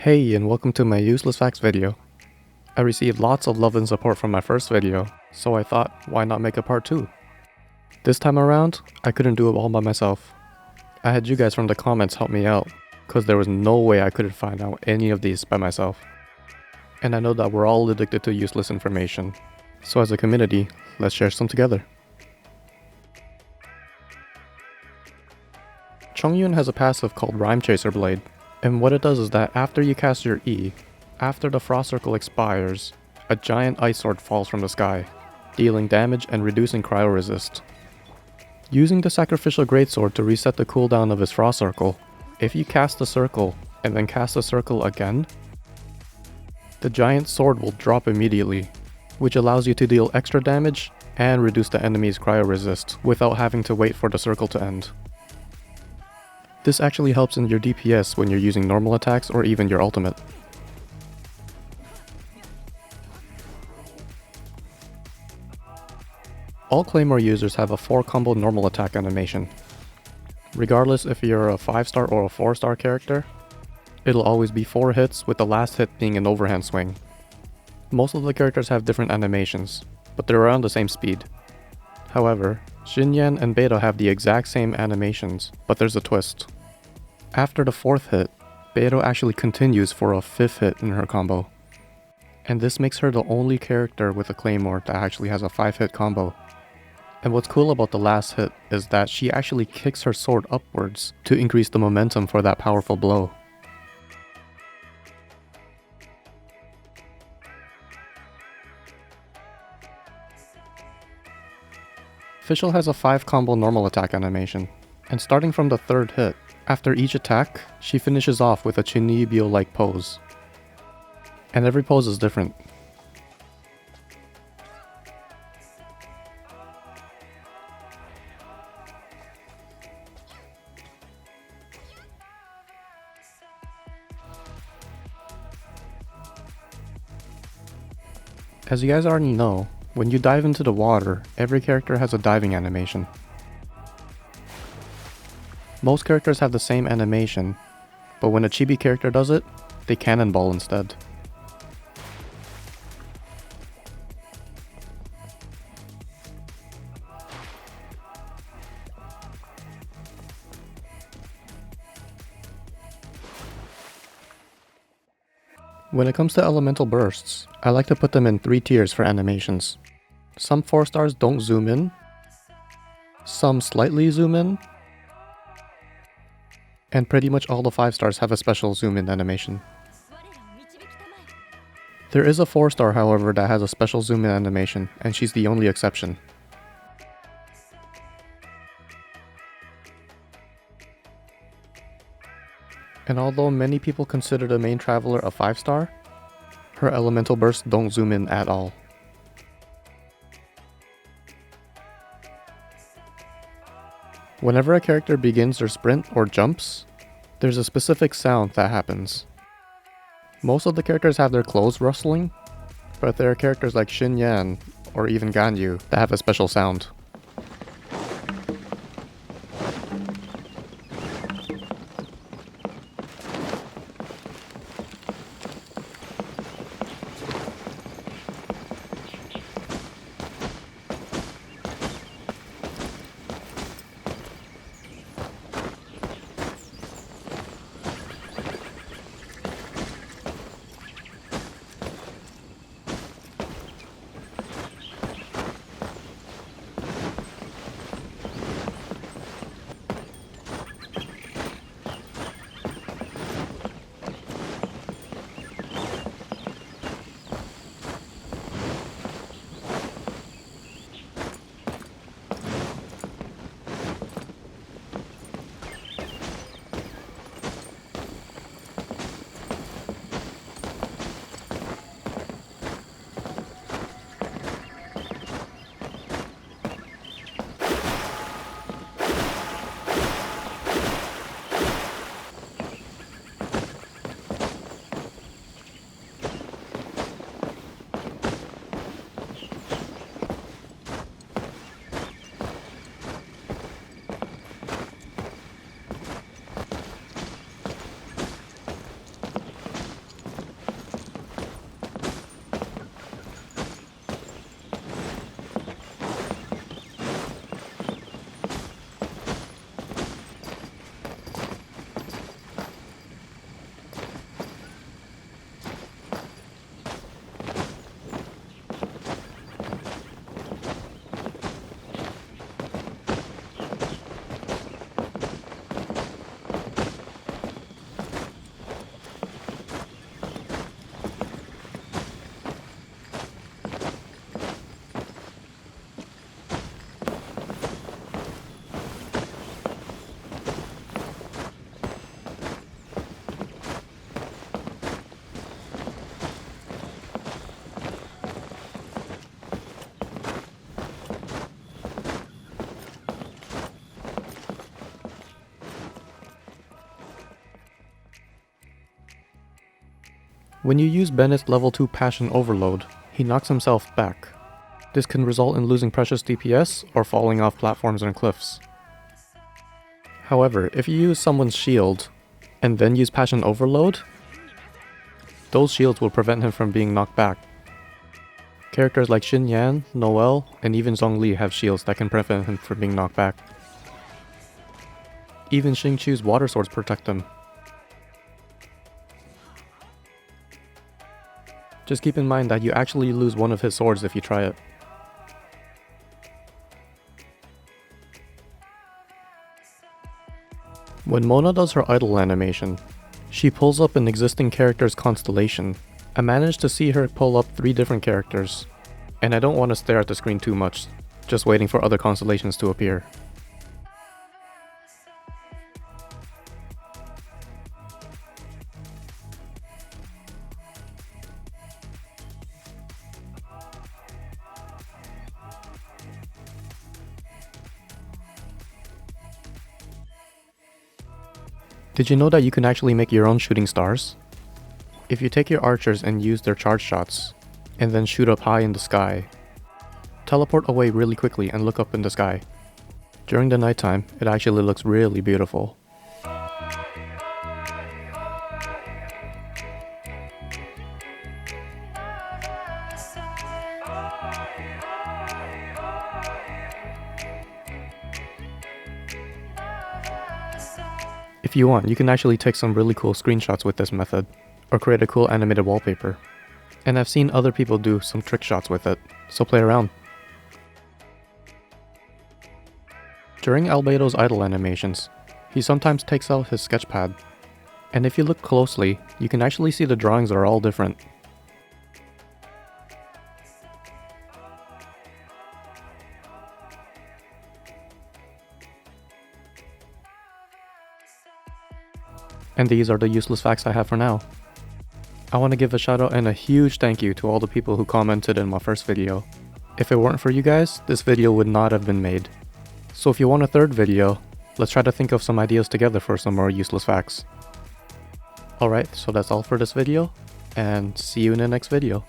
Hey, and welcome to my useless facts video. I received lots of love and support from my first video, so I thought, why not make a part 2? This time around, I couldn't do it all by myself. I had you guys from the comments help me out, cause there was no way I could find out any of these by myself. And I know that we're all addicted to useless information, so as a community, let's share some together. Chongyun has a passive called Rhyme Chaser Blade, and what it does is that after you cast your E, after the frost circle expires, a giant ice sword falls from the sky, dealing damage and reducing cryo resist. Using the Sacrificial Greatsword to reset the cooldown of his frost circle, if you cast the circle and then cast the circle again, the giant sword will drop immediately, which allows you to deal extra damage and reduce the enemy's cryo resist without having to wait for the circle to end. This actually helps in your DPS when you're using normal attacks or even your ultimate. All Claymore users have a 4-combo normal attack animation. Regardless if you're a 5-star or a 4-star character, it'll always be 4 hits with the last hit being an overhand swing. Most of the characters have different animations, but they're around the same speed. However, Xinyan and Beidou have the exact same animations, but there's a twist. After the 4th hit, Beidou actually continues for a 5th hit in her combo. And this makes her the only character with a claymore that actually has a 5-hit combo. And what's cool about the last hit is that she actually kicks her sword upwards to increase the momentum for that powerful blow. Fischl has a 5-combo normal attack animation, and starting from the 3rd hit, after each attack, she finishes off with a Chuunibyou-like pose. And every pose is different. As you guys already know, when you dive into the water, every character has a diving animation. Most characters have the same animation, but when a chibi character does it, they cannonball instead. When it comes to elemental bursts, I like to put them in 3 tiers for animations. Some 4 stars don't zoom in, some slightly zoom in, and pretty much all the 5 stars have a special zoom in animation. There is a 4 star however that has a special zoom in animation, and she's the only exception. And although many people consider the main traveler a 5 star, her elemental bursts don't zoom in at all. Whenever a character begins their sprint or jumps, there's a specific sound that happens. Most of the characters have their clothes rustling, but there are characters like Xinyan or even Ganyu that have a special sound. When you use Bennett's level 2 Passion Overload, he knocks himself back. This can result in losing precious DPS or falling off platforms and cliffs. However, if you use someone's shield, and then use Passion Overload, those shields will prevent him from being knocked back. Characters like Xin Yan, Noelle, and even Zhongli have shields that can prevent him from being knocked back. Even Xingqiu's water swords protect him. Just keep in mind that you actually lose one of his swords if you try it. When Mona does her idle animation, she pulls up an existing character's constellation. I managed to see her pull up 3 different characters, and I don't want to stare at the screen too much, just waiting for other constellations to appear. Did you know that you can actually make your own shooting stars? If you take your archers and use their charge shots, and then shoot up high in the sky, teleport away really quickly and look up in the sky. During the nighttime, it actually looks really beautiful. If you want, you can actually take some really cool screenshots with this method, or create a cool animated wallpaper. And I've seen other people do some trick shots with it, so play around. During Albedo's idle animations, he sometimes takes out his sketchpad, and if you look closely, you can actually see the drawings are all different. And these are the useless facts I have for now. I want to give a shout out and a huge thank you to all the people who commented in my first video. If it weren't for you guys, this video would not have been made. So if you want a third video, let's try to think of some ideas together for some more useless facts. Alright, so that's all for this video, and see you in the next video.